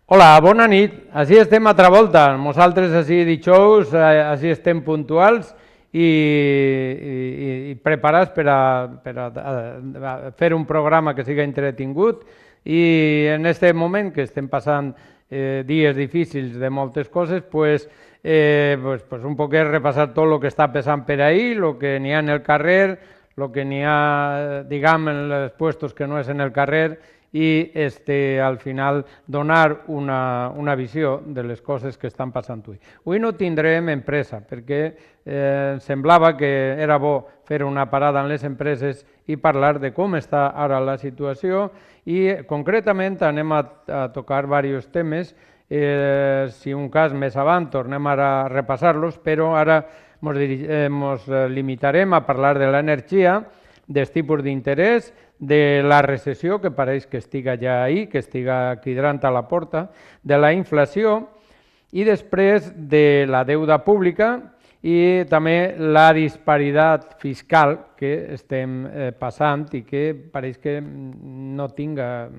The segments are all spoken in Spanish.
Hola, bona nit. Així estem altra volta. Nosaltres així dijous, així estem puntuals i preparats per a fer un programa que siga entretingut i en aquest moment que estem passant dies difícils de moltes coses, pues un poquet repassar tot el que està passant per ahí, el que n'hi ha en el carrer, el que n'hi ha, diguem, en els puestos que no és en el carrer i al final donar una visió de les coses que estan passant avui. Avui no tindrem empresa perquè semblava que era bo fer una parada en les empreses i parlar de com està ara la situació i concretament anem a tocar diversos temes. Si un cas més avant tornem ara a repassar-los, però ara ens limitarem a parlar de l'energia, dels tipus d'interès, de la recessió, que pareix que estiga ja ahí, que estiga cridrant a la porta, de la inflació i després de la deuda pública i també la disparitat fiscal que estem passant i que pareix que no tinga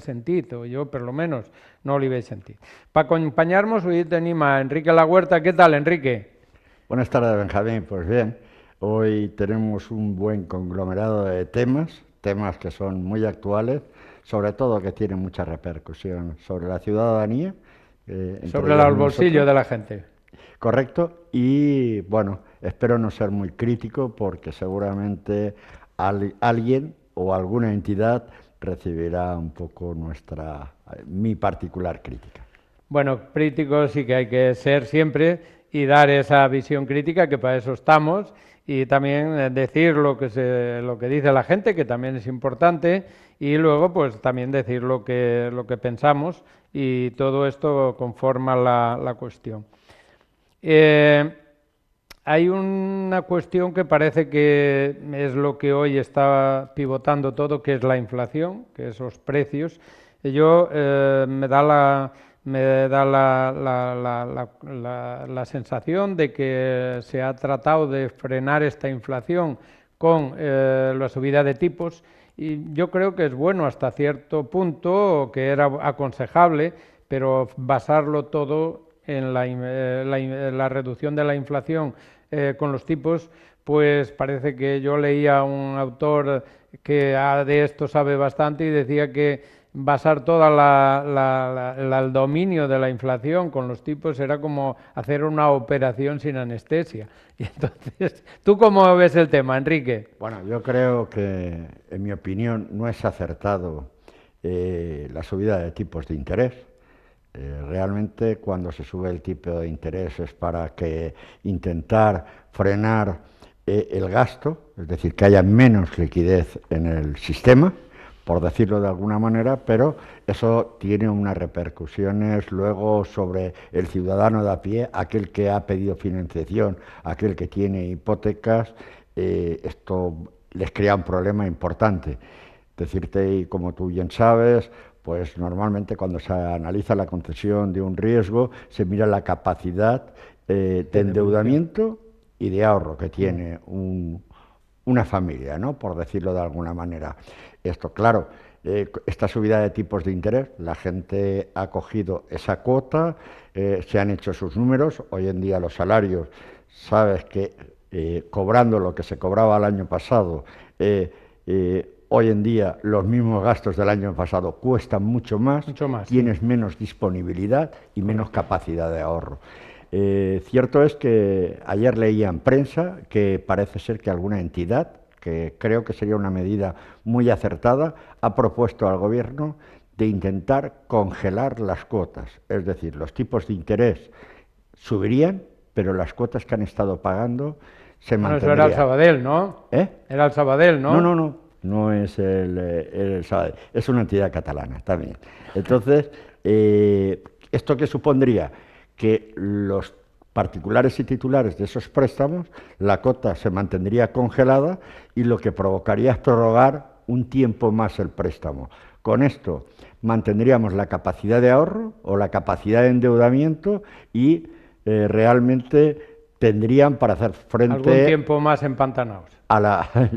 sentit, o jo per lo menos no li veig sentit. Per acompanyar-nos avui tenim a Enrique Lahuerta. ¿Qué tal, Enrique? Buenas tardes, Benjamín. Pues bien, hoy tenemos un buen conglomerado de temas que son muy actuales, sobre todo que tienen mucha repercusión sobre la ciudadanía. Sobre el bolsillo de la gente. Correcto, y bueno, espero no ser muy crítico porque seguramente alguien o alguna entidad recibirá un poco mi particular crítica. Bueno, críticos sí que hay que ser siempre y dar esa visión crítica, que para eso estamos, y también decir lo que dice la gente, que también es importante, y luego pues también decir lo que pensamos, y todo esto conforma la cuestión. Hay una cuestión que parece que es lo que hoy está pivotando todo, que es la inflación, que esos precios. Yo me da la sensación de que se ha tratado de frenar esta inflación con la subida de tipos, y yo creo que es bueno hasta cierto punto, que era aconsejable, pero basarlo todo en la reducción de la inflación con los tipos, pues parece que yo leía a un autor que de esto sabe bastante y decía que basar todo el dominio de la inflación con los tipos era como hacer una operación sin anestesia. Y entonces, ¿tú cómo ves el tema, Enrique? Bueno, yo creo que, en mi opinión, no es acertado la subida de tipos de interés. Realmente, cuando se sube el tipo de interés es para intentar frenar el gasto, es decir, que haya menos liquidez en el sistema, por decirlo de alguna manera, pero eso tiene unas repercusiones luego sobre el ciudadano de a pie, aquel que ha pedido financiación, aquel que tiene hipotecas. Esto les crea un problema importante. Decirte, y como tú bien sabes, pues normalmente cuando se analiza la concesión de un riesgo, se mira la capacidad de endeudamiento y de ahorro que tiene una familia, ¿no?, por decirlo de alguna manera. Esto, claro, esta subida de tipos de interés, la gente ha cogido esa cuota, se han hecho sus números. Hoy en día los salarios, sabes que cobrando lo que se cobraba el año pasado, hoy en día los mismos gastos del año pasado cuestan mucho más, tienes menos disponibilidad y menos capacidad de ahorro. Cierto es que ayer leía en prensa que parece ser que alguna entidad, que creo que sería una medida muy acertada, ha propuesto al gobierno de intentar congelar las cuotas. Es decir, los tipos de interés subirían, pero las cuotas que han estado pagando se mantendrían. Eso era el Sabadell, ¿no? Era el Sabadell, ¿no? No es el Sabadell, es una entidad catalana también. Entonces, ¿esto qué supondría? Que los particulares y titulares de esos préstamos, la cuota se mantendría congelada y lo que provocaría es prorrogar un tiempo más el préstamo. Con esto mantendríamos la capacidad de ahorro o la capacidad de endeudamiento y realmente tendrían para hacer frente... Algún tiempo más empantanados.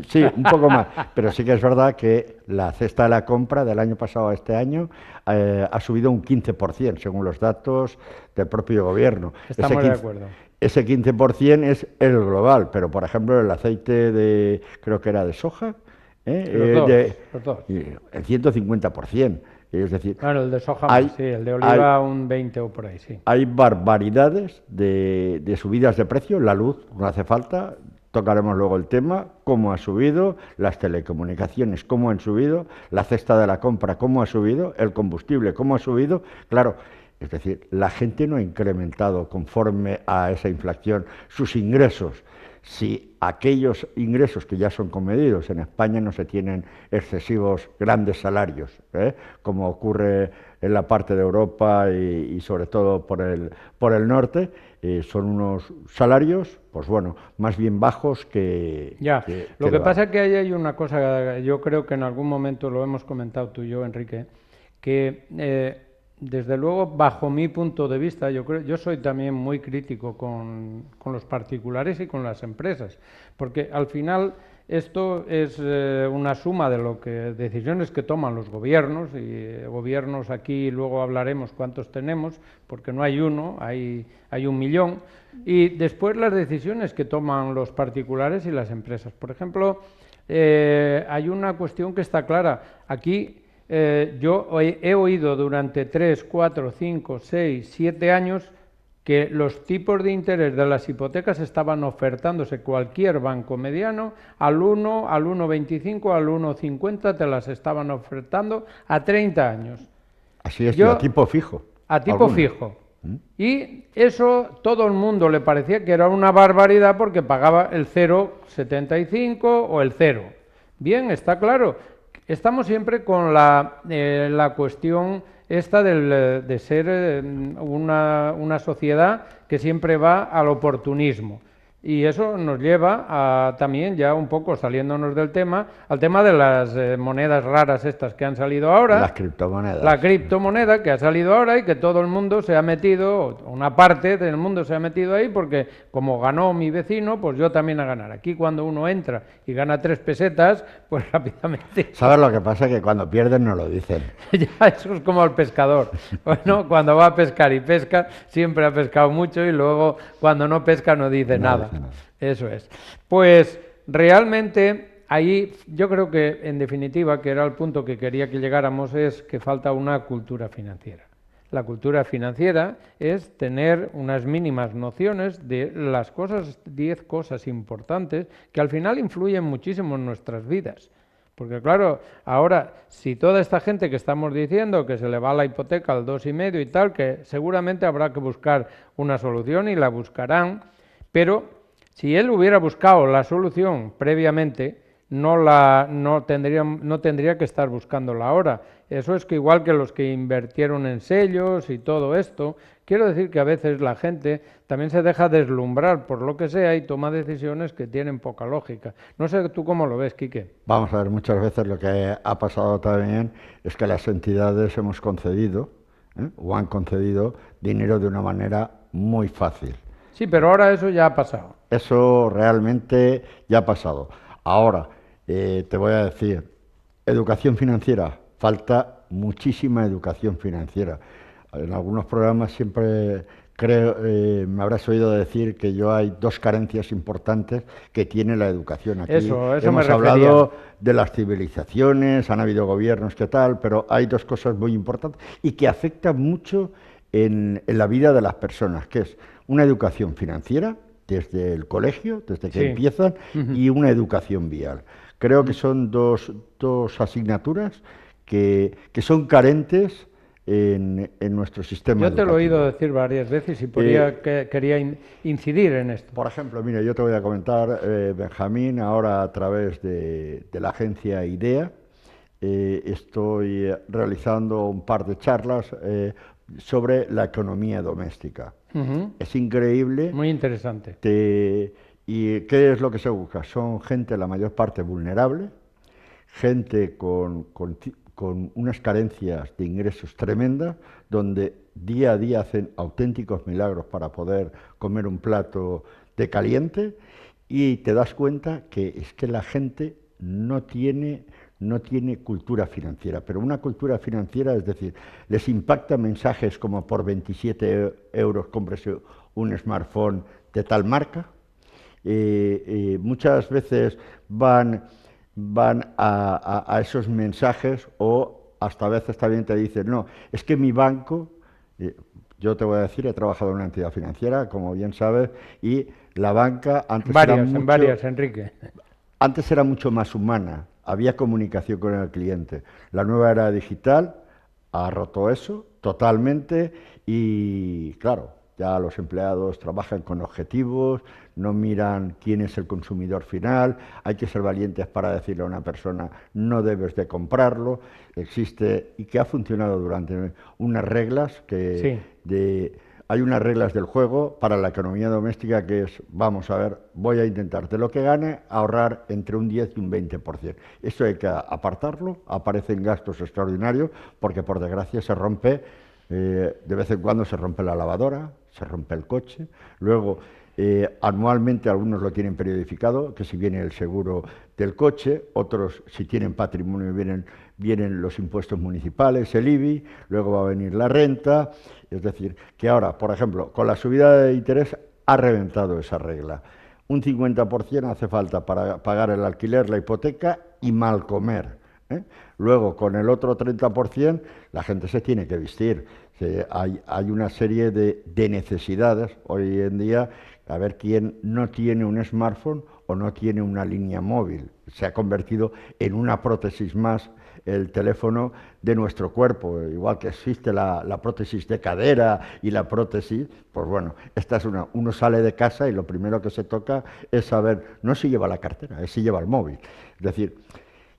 Sí, un poco más, pero sí que es verdad que la cesta de la compra del año pasado a este año ha subido un 15%, según los datos del propio gobierno. Estamos de acuerdo. Ese 15% es el global, pero por ejemplo el aceite de, creo que era de soja, los dos. El 150%. Es decir, claro, el de soja más, sí, el de oliva un 20 o por ahí, sí. Hay barbaridades de subidas de precio, la luz no hace falta, tocaremos luego el tema, cómo ha subido, las telecomunicaciones, cómo han subido, la cesta de la compra, cómo ha subido, el combustible, cómo ha subido, claro, es decir, la gente no ha incrementado conforme a esa inflación sus ingresos. Si aquellos ingresos que ya son comedidos, en España no se tienen excesivos grandes salarios, como ocurre en la parte de Europa y sobre todo por el norte, son unos salarios, pues bueno, más bien bajos que... Ya, lo que pasa es que ahí hay una cosa, yo creo que en algún momento lo hemos comentado tú y yo, Enrique, que desde luego, bajo mi punto de vista, yo soy también muy crítico con los particulares y con las empresas, porque al final esto es una suma de decisiones que toman los gobiernos, y gobiernos aquí luego hablaremos cuántos tenemos, porque no hay uno, hay 1.000.000, y después las decisiones que toman los particulares y las empresas. Por ejemplo, hay una cuestión que está clara. Aquí yo he oído durante 3, 4, 5, 6, 7 años que los tipos de interés de las hipotecas estaban ofertándose cualquier banco mediano al 1, al 1,25, al 1,50, te las estaban ofertando a 30 años. Así es, a tipo fijo. A tipo fijo. Y eso todo el mundo le parecía que era una barbaridad porque pagaba el 0,75 o el 0. Bien, está claro. Estamos siempre con la cuestión esta de ser una sociedad que siempre va al oportunismo. Y eso nos lleva a también, ya un poco saliéndonos del tema, al tema de las monedas raras estas que han salido ahora. Las criptomonedas. La criptomoneda que ha salido ahora y que todo el mundo se ha metido, una parte del mundo se ha metido ahí porque como ganó mi vecino, pues yo también a ganar. Aquí cuando uno entra y gana 3 pesetas, pues rápidamente... ¿Sabes lo que pasa? Que cuando pierden no lo dicen. Ya, eso es como el pescador. Bueno, cuando va a pescar y pesca, siempre ha pescado mucho y luego cuando no pesca no dice nada. Eso es. Pues realmente ahí yo creo que en definitiva, que era el punto que quería que llegáramos, es que falta una cultura financiera. La cultura financiera es tener unas mínimas nociones de las 10 cosas importantes que al final influyen muchísimo en nuestras vidas. Porque claro, ahora, si toda esta gente que estamos diciendo que se le va la hipoteca al 2,5 y tal, que seguramente habrá que buscar una solución y la buscarán, pero si él hubiera buscado la solución previamente, no tendría que estar buscándola ahora. Eso es que igual que los que invirtieron en sellos y todo esto, quiero decir que a veces la gente también se deja deslumbrar por lo que sea y toma decisiones que tienen poca lógica. No sé tú cómo lo ves, Quique. Vamos a ver, muchas veces lo que ha pasado también es que las entidades hemos concedido o han concedido dinero de una manera muy fácil. Sí, pero ahora eso ya ha pasado. Eso realmente ya ha pasado. Ahora, te voy a decir, educación financiera, falta muchísima educación financiera. En algunos programas siempre creo, me habrás oído decir que hay 2 carencias importantes que tiene la educación. Aquí eso hemos hablado de las civilizaciones, han habido gobiernos que tal, pero hay 2 cosas muy importantes y que afectan mucho en la vida de las personas, que es una educación financiera desde el colegio, desde que empiezan, y una educación vial. Creo que son dos asignaturas que son carentes en nuestro sistema educativo. Yo te lo he oído decir varias veces y quería incidir en esto. Por ejemplo, mira, yo te voy a comentar, Benjamín, ahora a través de la agencia IDEA, estoy realizando un par de charlas sobre la economía doméstica. Es increíble. Muy interesante. ¿Y qué es lo que se busca? Son gente, la mayor parte, vulnerable, gente con unas carencias de ingresos tremendas, donde día a día hacen auténticos milagros para poder comer un plato de caliente y te das cuenta que es que la gente no tiene cultura financiera, pero una cultura financiera, es decir, les impacta mensajes como por 27 euros cómprese un smartphone de tal marca. Muchas veces van a esos mensajes o hasta a veces también te dicen, no, es que mi banco, yo te voy a decir, he trabajado en una entidad financiera, como bien sabes, y la banca antes En varias, Enrique. Antes era mucho más humana, había comunicación con el cliente. La nueva era digital ha roto eso totalmente y, claro, ya los empleados trabajan con objetivos, no miran quién es el consumidor final, hay que ser valientes para decirle a una persona no debes de comprarlo. Existe y que ha funcionado durante unas reglas que Sí. hay unas reglas del juego para la economía doméstica que es, vamos a ver, voy a intentar de lo que gane ahorrar entre un 10 y un 20%. Eso hay que apartarlo, aparecen gastos extraordinarios porque por desgracia se rompe, de vez en cuando se rompe la lavadora, se rompe el coche, luego anualmente algunos lo tienen periodificado, que si viene el seguro del coche, otros si tienen patrimonio vienen los impuestos municipales, el IBI, luego va a venir la renta, es decir, que ahora, por ejemplo, con la subida de interés ha reventado esa regla. Un 50% hace falta para pagar el alquiler, la hipoteca y mal comer. Luego, con el otro 30%, la gente se tiene que vestir. Hay una serie de necesidades hoy en día. A ver quién no tiene un smartphone o no tiene una línea móvil. Se ha convertido en una prótesis más el teléfono de nuestro cuerpo, igual que existe la prótesis de cadera y la prótesis, pues bueno, esta es uno sale de casa y lo primero que se toca es saber, no si lleva la cartera, es si lleva el móvil. Es decir,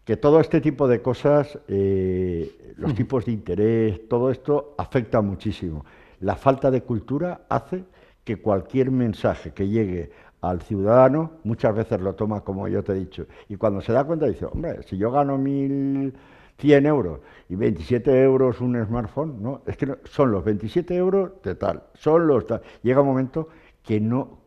que todo este tipo de cosas, los tipos de interés, todo esto afecta muchísimo. La falta de cultura hace que cualquier mensaje que llegue al ciudadano muchas veces lo toma como yo te he dicho. Y cuando se da cuenta dice, hombre, si yo gano 1.100 euros y 27 euros un smartphone, no, es que no, son los 27 euros de tal, son los tal. Llega un momento que no,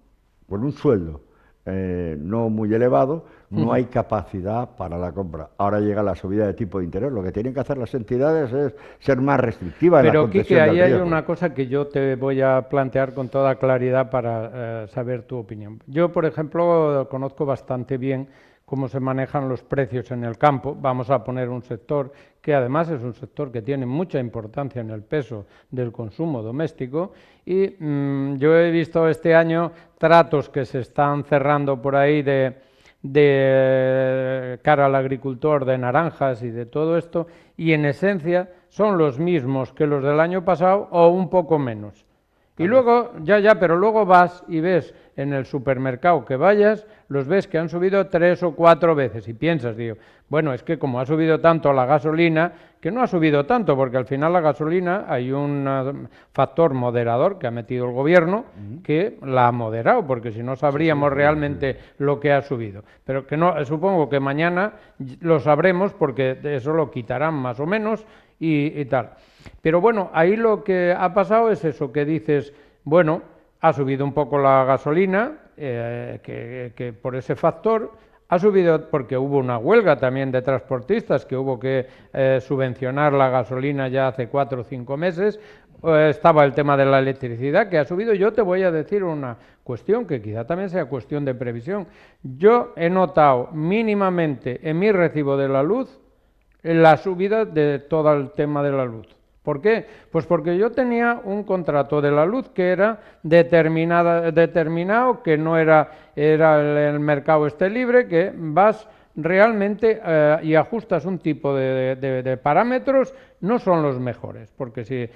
con un sueldo no muy elevado, no hay capacidad para la compra. Ahora llega la subida de tipo de interés. Lo que tienen que hacer las entidades es ser más restrictivas en la Pero, Quique, concesión del ahí hay riesgo. una cosa que yo te voy a plantear con toda claridad para saber tu opinión. Yo, por ejemplo, conozco bastante bien cómo se manejan los precios en el campo. Vamos a poner un sector que además es un sector que tiene mucha importancia en el peso del consumo doméstico y yo he visto este año tratos que se están cerrando por ahí de cara al agricultor, de naranjas y de todo esto, y en esencia son los mismos que los del año pasado o un poco menos. Y luego, pero luego vas y ves en el supermercado que vayas, los ves que han subido 3 o 4 veces y piensas, digo, bueno, es que como ha subido tanto la gasolina, que no ha subido tanto, porque al final la gasolina hay un factor moderador que ha metido el gobierno que la ha moderado, porque si no sabríamos realmente lo que ha subido. Pero que no, supongo que mañana lo sabremos porque eso lo quitarán más o menos y tal. Pero bueno, ahí lo que ha pasado es eso, que dices, bueno, ha subido un poco la gasolina, que por ese factor, ha subido porque hubo una huelga también de transportistas, que hubo que subvencionar la gasolina ya hace 4 o 5 meses, estaba el tema de la electricidad, que ha subido. Yo te voy a decir una cuestión, que quizá también sea cuestión de previsión. Yo he notado mínimamente en mi recibo de la luz la subida de todo el tema de la luz. ¿Por qué? Pues porque yo tenía un contrato de la luz que era determinado, que no era el mercado esté libre, que vas realmente y ajustas un tipo de parámetros, no son los mejores, porque si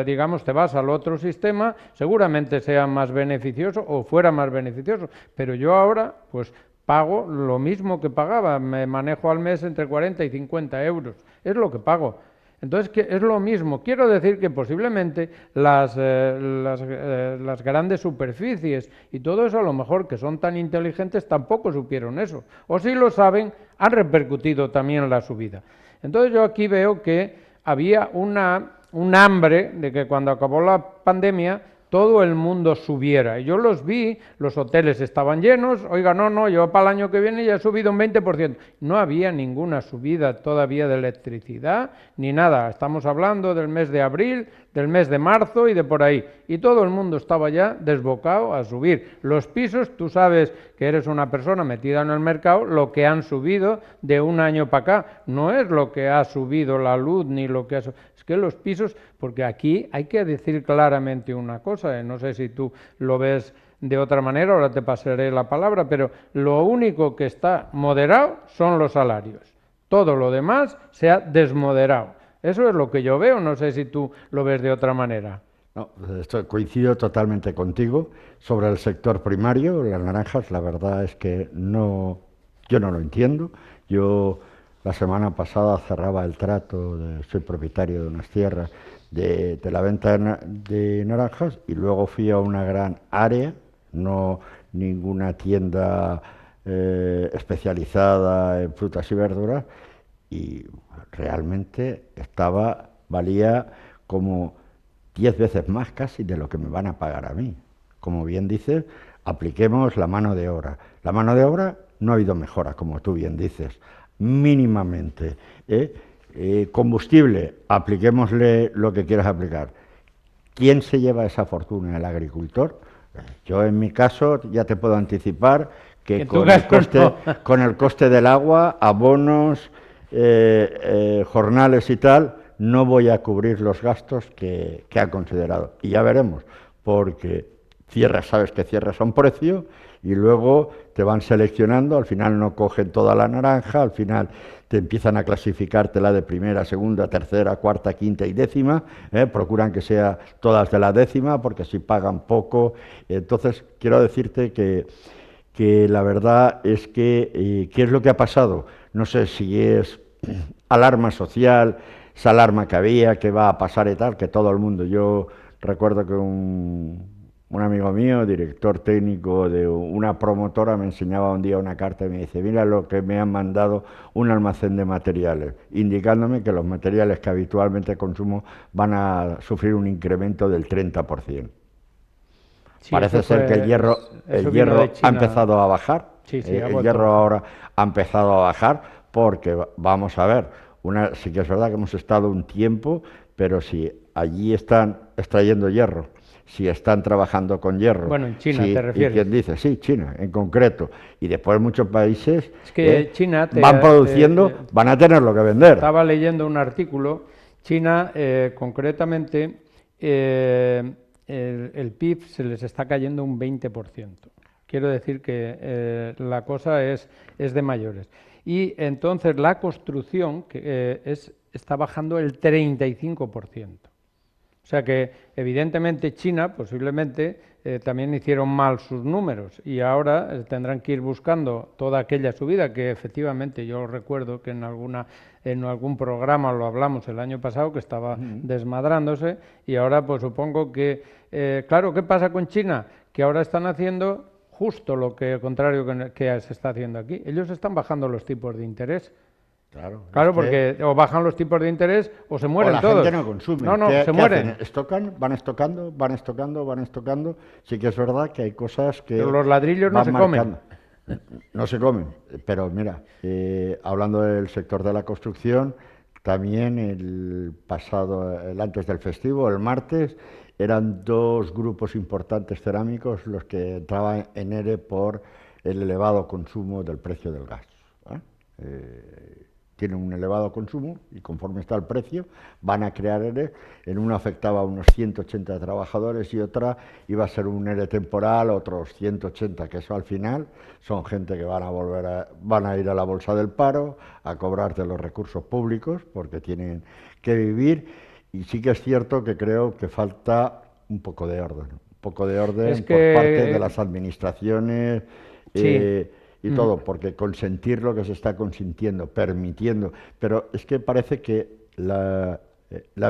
digamos te vas al otro sistema, seguramente sea más beneficioso o fuera más beneficioso, pero yo ahora pues pago lo mismo que pagaba, me manejo al mes entre 40 y 50 euros, es lo que pago. Entonces, que es lo mismo. Quiero decir que posiblemente las grandes superficies y todo eso, a lo mejor que son tan inteligentes, tampoco supieron eso. O si lo saben, han repercutido también la subida. Entonces yo aquí veo que había un hambre de que cuando acabó la pandemia, todo el mundo subiera. Y yo los vi, los hoteles estaban llenos, oiga, no, yo para el año que viene ya he subido un 20%. No había ninguna subida todavía de electricidad ni nada. Estamos hablando del mes de abril, del mes de marzo y de por ahí. Y todo el mundo estaba ya desbocado a subir. Los pisos, tú sabes que eres una persona metida en el mercado, lo que han subido de un año para acá. No es lo que ha subido la luz ni lo que ha subido. Es que los pisos, porque aquí hay que decir claramente una cosa, no sé si tú lo ves de otra manera, ahora te pasaré la palabra, pero lo único que está moderado son los salarios. Todo lo demás se ha desmoderado. Eso es lo que yo veo, no sé si tú lo ves de otra manera. No, coincido totalmente contigo. Sobre el sector primario, las naranjas, la verdad es que no, yo no lo entiendo. Yo la semana pasada cerraba el trato, soy propietario de unas tierras, de la venta de naranjas, y luego fui a una gran área, no ninguna tienda especializada en frutas y verduras, y realmente valía como 10 veces más casi de lo que me van a pagar a mí. Como bien dices, apliquemos la mano de obra. La mano de obra no ha habido mejora, como tú bien dices, mínimamente. Combustible, apliquémosle lo que quieras aplicar. ¿Quién se lleva esa fortuna? ¿El agricultor? Yo en mi caso ya te puedo anticipar que con el coste del agua, abonos, jornales y tal, no voy a cubrir los gastos que ha considerado. Y ya veremos, porque sabes que cierras a un precio y luego te van seleccionando, al final no cogen toda la naranja, al final te empiezan a clasificártela de primera, segunda, tercera, cuarta, quinta y décima, procuran que sea todas de la décima, porque si pagan poco. Entonces, quiero decirte que la verdad es que, ¿qué es lo que ha pasado? No sé si es alarma social, esa alarma que había, que va a pasar y tal, que todo el mundo, yo recuerdo que un amigo mío, director técnico de una promotora, me enseñaba un día una carta y me dice, mira lo que me han mandado un almacén de materiales, indicándome que los materiales que habitualmente consumo van a sufrir un incremento del 30%. Sí, parece ser que el hierro ha empezado a bajar, el hierro ahora ha empezado a bajar, porque vamos a ver, sí que es verdad que hemos estado un tiempo, pero si allí están extrayendo hierro, si están trabajando con hierro. Bueno, en China te refieres. ¿Y quién dice? Sí, China, en concreto. Y después muchos países es que China van produciendo, van a tener lo que vender. Estaba leyendo un artículo, China concretamente, el PIB se les está cayendo un 20%. Quiero decir que la cosa es de mayores. Y entonces la construcción está bajando el 35%. O sea que evidentemente China posiblemente también hicieron mal sus números y ahora tendrán que ir buscando toda aquella subida que efectivamente yo recuerdo que en algún programa lo hablamos el año pasado que estaba desmadrándose y ahora pues supongo que, claro, ¿qué pasa con China? Que ahora están haciendo justo lo contrario que se está haciendo aquí. Ellos están bajando los tipos de interés. Claro, porque o bajan los tipos de interés o se mueren todos. La gente no consume. No, se mueren. Van estocando. Sí que es verdad que hay cosas que... Pero los ladrillos no se comen. No se comen. Pero mira, hablando del sector de la construcción, también antes del festivo, el martes, eran 2 grupos importantes cerámicos los que entraban en ERE por el elevado consumo del precio del gas. Tienen un elevado consumo y conforme está el precio van a crear ERE. En uno afectaba a unos 180 trabajadores y otra iba a ser un ERE temporal, otros 180, que eso al final son gente que van a ir a la bolsa del paro, a cobrar de los recursos públicos porque tienen que vivir. Y sí que es cierto que creo que falta un poco de orden por parte de las administraciones. Sí. Y todo, porque consentir lo que se está consintiendo, permitiendo, pero es que parece que la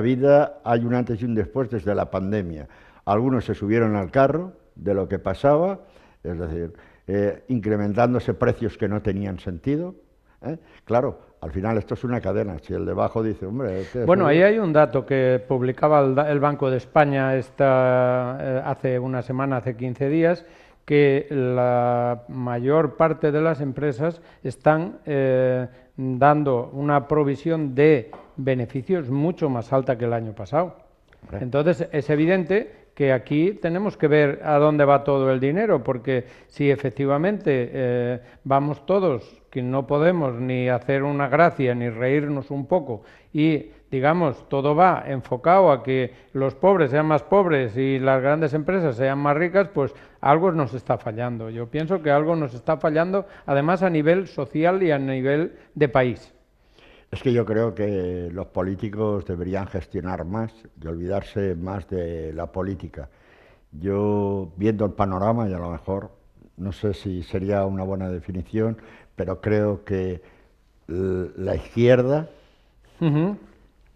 vida hay un antes y un después desde la pandemia. Algunos se subieron al carro de lo que pasaba, es decir, incrementándose precios que no tenían sentido. Claro, al final esto es una cadena. Si el de abajo dice, hombre... Bueno, ahí hay un dato que publicaba el Banco de España hace una semana, hace 15 días, que la mayor parte de las empresas están dando una provisión de beneficios mucho más alta que el año pasado. Entonces, es evidente que aquí tenemos que ver a dónde va todo el dinero, porque si efectivamente vamos todos, que no podemos ni hacer una gracia ni reírnos un poco, y digamos, todo va enfocado a que los pobres sean más pobres y las grandes empresas sean más ricas, pues algo nos está fallando. Yo pienso que algo nos está fallando, además a nivel social y a nivel de país. Es que yo creo que los políticos deberían gestionar más y olvidarse más de la política. Yo, viendo el panorama, y a lo mejor, no sé si sería una buena definición, pero creo que la izquierda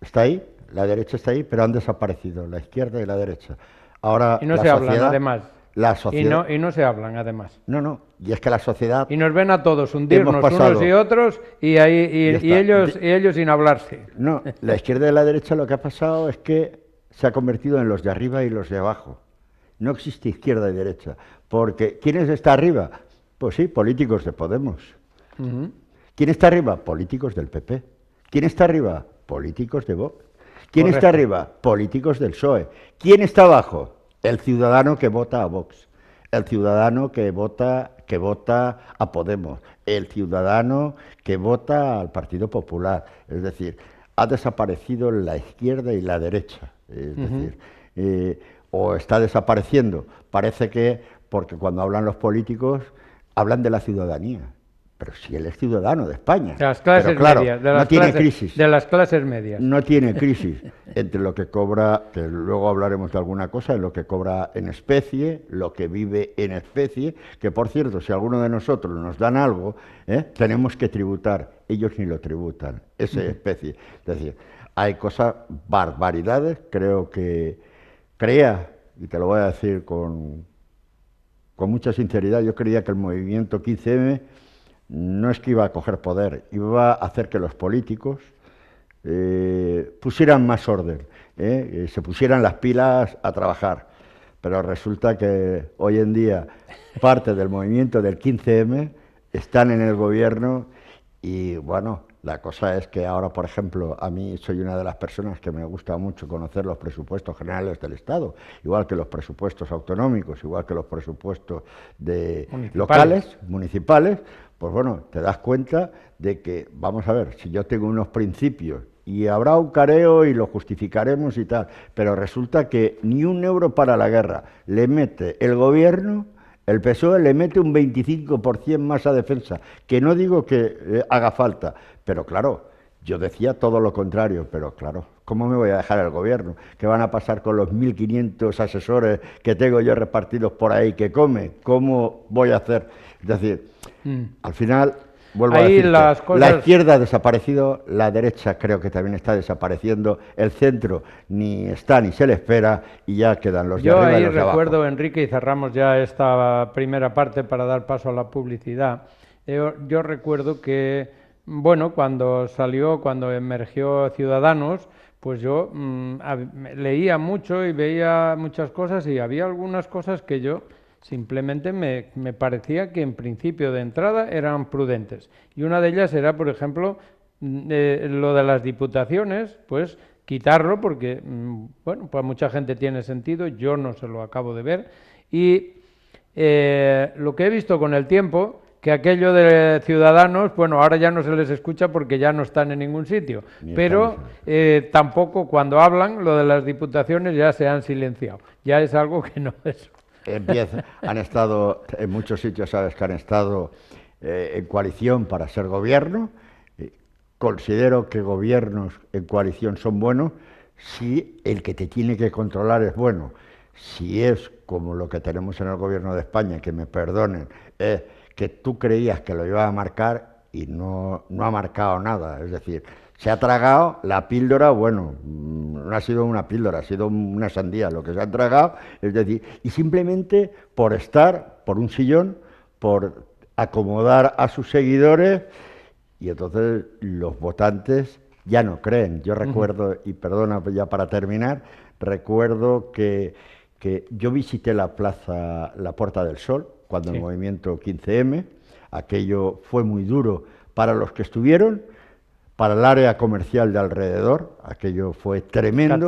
está ahí, la derecha está ahí, pero han desaparecido la izquierda y la derecha. Ahora y no la se sociedad, hablan, además. La sociedad, Y no se hablan, además. no, y es que la sociedad Y nos ven a todos hundirnos pasado, unos y otros y ellos sin hablarse. No, la izquierda y la derecha lo que ha pasado es que se ha convertido en los de arriba y los de abajo. No existe izquierda y derecha, porque ¿quién está arriba? Pues sí, políticos de Podemos. ¿Quién está arriba? Políticos del PP. ¿Quién está arriba? Políticos de Vox. ¿Quién está arriba? Políticos del PSOE. ¿Quién está abajo? El ciudadano que vota a Vox, el ciudadano que vota a Podemos, el ciudadano que vota al Partido Popular. Es decir, ha desaparecido la izquierda y la derecha. Es decir, o está desapareciendo. Parece que, porque cuando hablan los políticos, hablan de la ciudadanía. Pero si él es ciudadano de España. De las clases pero claro, medias. No tiene crisis. De las clases medias. No tiene crisis entre lo que cobra, que luego hablaremos de alguna cosa, en lo que cobra en especie, lo que vive en especie, que por cierto, si alguno de nosotros nos dan algo, tenemos que tributar. Ellos ni lo tributan, esa especie. Es decir, hay cosas, barbaridades, creo que y te lo voy a decir con mucha sinceridad, yo creía que el movimiento 15M no es que iba a coger poder, iba a hacer que los políticos pusieran más orden, se pusieran las pilas a trabajar. Pero resulta que hoy en día parte del movimiento del 15M están en el gobierno y bueno, la cosa es que ahora, por ejemplo, a mí soy una de las personas que me gusta mucho conocer los presupuestos generales del Estado, igual que los presupuestos autonómicos, igual que los presupuestos locales, municipales. Pues bueno, te das cuenta de que, vamos a ver, si yo tengo unos principios y habrá un careo y lo justificaremos y tal, pero resulta que ni un euro para la guerra le mete el gobierno, el PSOE le mete un 25% más a defensa, que no digo que haga falta, pero claro, yo decía todo lo contrario, pero claro, ¿cómo me voy a dejar el gobierno? ¿Qué van a pasar con los 1.500 asesores que tengo yo repartidos por ahí que come? ¿Cómo voy a hacer? Es decir, al final, vuelvo a decir, la izquierda ha desaparecido, la derecha creo que también está desapareciendo, el centro ni está ni se le espera y ya quedan los de arriba y los de abajo. Yo ahí recuerdo, Enrique, y cerramos ya esta primera parte para dar paso a la publicidad, yo recuerdo que, bueno, cuando emergió Ciudadanos, pues yo leía mucho y veía muchas cosas y había algunas cosas que yo simplemente me parecía que en principio de entrada eran prudentes. Y una de ellas era, por ejemplo, lo de las diputaciones, pues quitarlo porque, bueno, pues mucha gente tiene sentido, yo no se lo acabo de ver. Y lo que he visto con el tiempo, que aquello de Ciudadanos, bueno, ahora ya no se les escucha porque ya no están en ningún sitio, pero tampoco cuando hablan, lo de las diputaciones ya se han silenciado. Ya es algo que no es... Han estado en muchos sitios, sabes que han estado en coalición para ser gobierno. Considero que gobiernos en coalición son buenos si el que te tiene que controlar es bueno. Si es como lo que tenemos en el gobierno de España, que me perdonen, que tú creías que lo iba a marcar y no ha marcado nada. Es decir, se ha tragado la píldora, bueno, no ha sido una píldora, ha sido una sandía lo que se ha tragado, es decir, y simplemente por estar, por un sillón, por acomodar a sus seguidores, Y entonces los votantes ya no creen. Yo recuerdo, y perdona ya para terminar, recuerdo que yo visité la plaza, la Puerta del Sol, cuando el movimiento 15M, aquello fue muy duro para los que estuvieron, para el área comercial de alrededor, aquello fue tremendo.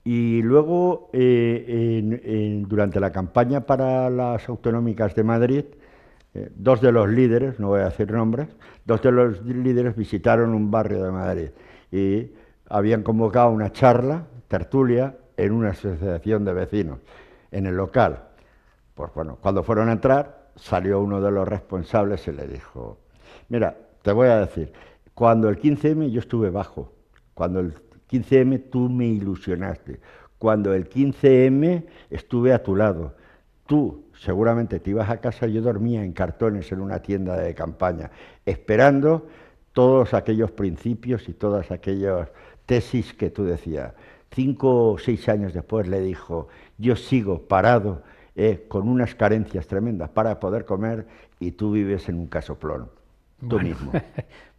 Y luego, durante la campaña para las autonómicas de Madrid, dos de los líderes, no voy a decir nombres, dos de los líderes visitaron un barrio de Madrid y habían convocado una charla, tertulia, en una asociación de vecinos, en el local. Pues bueno, cuando fueron a entrar, salió uno de los responsables y le dijo, mira, te voy a decir, cuando el 15M yo estuve bajo, cuando el 15M tú me ilusionaste, cuando el 15M estuve a tu lado, tú seguramente te ibas a casa, yo dormía en cartones en una tienda de campaña, esperando todos aquellos principios y todas aquellas tesis que tú decías. 5 o 6 años después le dijo, yo sigo parado con unas carencias tremendas para poder comer y tú vives en un casoplón, tú mismo.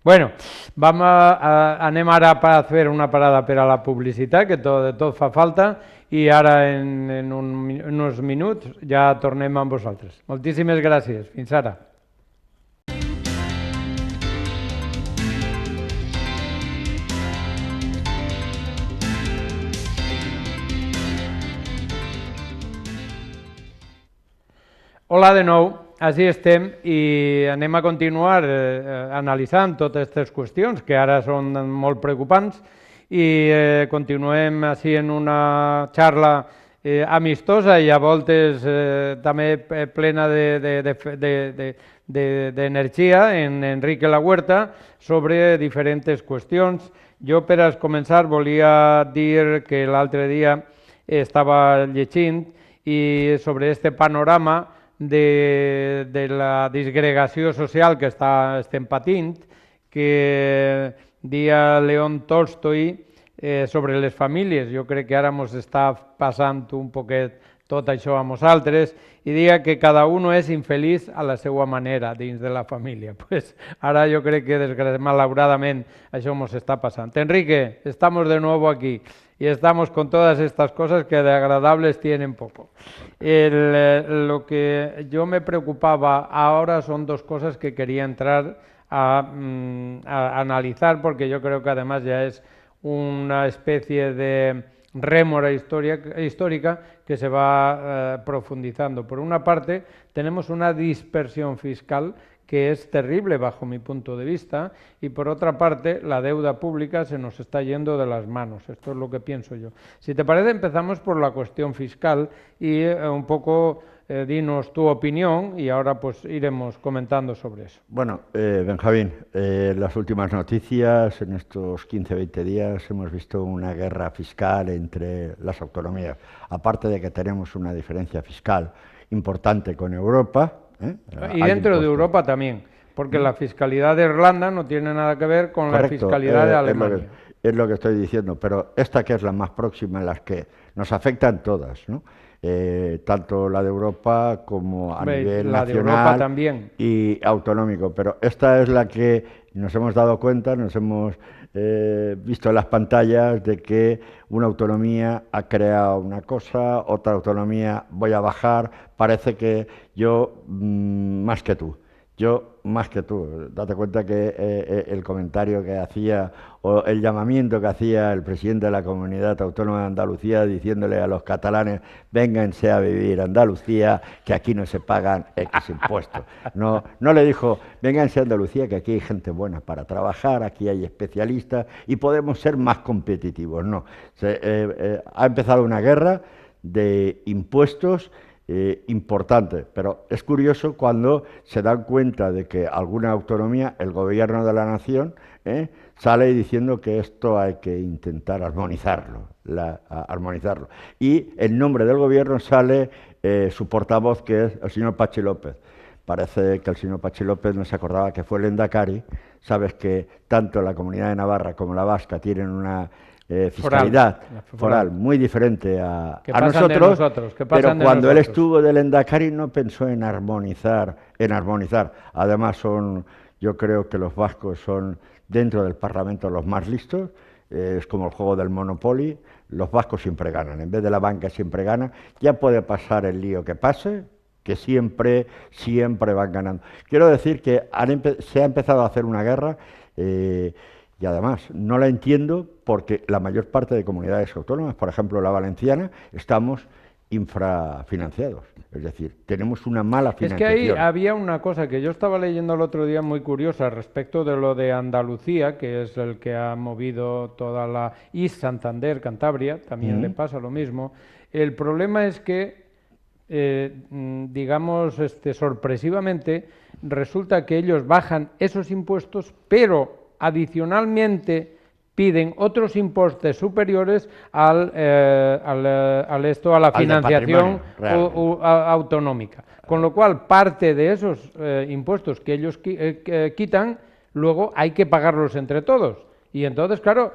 Bueno, anem ara a fer una parada per a la publicitat, que de tot fa falta, i ara en uns minuts ja tornem amb vosaltres. Moltíssimes gràcies. Fins ara. Hola de nou, així estem i anem a continuar analitzant totes aquestes qüestions que ara són molt preocupants i continuem així en una xarla amistosa i a voltes també plena d'energia en Enrique La Huerta sobre diferents qüestions. Jo per a començar volia dir que l'altre dia estava llegint i sobre este panorama de la disgregació social que estem patint, que dia León Tolstoi sobre les famílies, jo crec que ara ens està passant un poquet tot això a nosaltres, i dia que cada un és infeliç a la seva manera dins de la família. Pues ara jo crec que malauradament això ens està passant. Enrique, estamos de nuevo aquí. Y estamos con todas estas cosas que de agradables tienen poco. Lo que yo me preocupaba ahora son dos cosas que quería entrar a analizar, porque yo creo que además ya es una especie de rémora histórica que se va profundizando. Por una parte, tenemos una dispersión fiscal que es terrible bajo mi punto de vista, y por otra parte la deuda pública se nos está yendo de las manos. Esto es lo que pienso yo. Si te parece, empezamos por la cuestión fiscal y un poco dinos tu opinión y ahora pues iremos comentando sobre eso. Bueno, Benjamín, las últimas noticias, en estos 15-20 días hemos visto una guerra fiscal entre las autonomías, aparte de que tenemos una diferencia fiscal importante con Europa. Y dentro de Europa también, porque la fiscalidad de Irlanda no tiene nada que ver con la fiscalidad de Alemania. Es lo que estoy diciendo, pero esta que es la más próxima, en las que nos afectan todas, ¿no? Tanto la de Europa como a nivel nacional también. Y autonómico, pero esta es la que nos hemos dado cuenta, nos hemos visto en las pantallas de que una autonomía ha creado una cosa, otra autonomía voy a bajar, parece que yo más que tú. Yo más que tú, date cuenta que el comentario que hacía o el llamamiento que hacía el presidente de la Comunidad Autónoma de Andalucía diciéndole a los catalanes, vénganse a vivir a Andalucía, que aquí no se pagan X impuestos. No le dijo, vénganse a Andalucía, que aquí hay gente buena para trabajar, aquí hay especialistas y podemos ser más competitivos. No, ha empezado una guerra de impuestos importante, pero es curioso cuando se dan cuenta de que alguna autonomía, el gobierno de la nación, sale diciendo que esto hay que intentar armonizarlo, armonizarlo. Y en nombre del gobierno sale su portavoz, que es el señor Patxi López. Parece que el señor Patxi López no se acordaba que fue el Endacari. Sabes que tanto la Comunidad de Navarra como la Vasca tienen una fiscalidad foral muy diferente a nosotros, pero cuando él estuvo del Endacari no pensó en armonizar. Además Yo creo que los vascos son, dentro del Parlamento, los más listos. Es como el juego del Monopoly, los vascos siempre ganan, en vez de la banca siempre gana. Ya puede pasar el lío que pase, que siempre van ganando. Quiero decir que se ha empezado a hacer una guerra y además no la entiendo porque la mayor parte de comunidades autónomas, por ejemplo la valenciana, estamos infrafinanciados. Es decir, tenemos una mala financiación. Es que ahí había una cosa que yo estaba leyendo el otro día muy curiosa respecto de lo de Andalucía, que es el que ha movido toda la... y Santander, Cantabria, también le pasa lo mismo. El problema es que, digamos, sorpresivamente, resulta que ellos bajan esos impuestos, pero adicionalmente piden otros impuestos superiores a la financiación autonómica. Con lo cual, parte de esos impuestos que ellos quitan, luego hay que pagarlos entre todos. Y entonces, claro,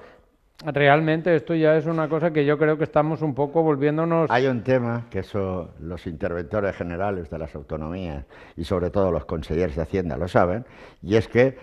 realmente esto ya es una cosa que yo creo que estamos un poco volviéndonos... Hay un tema que eso los interventores generales de las autonomías y sobre todo los consejeros de Hacienda lo saben, y es que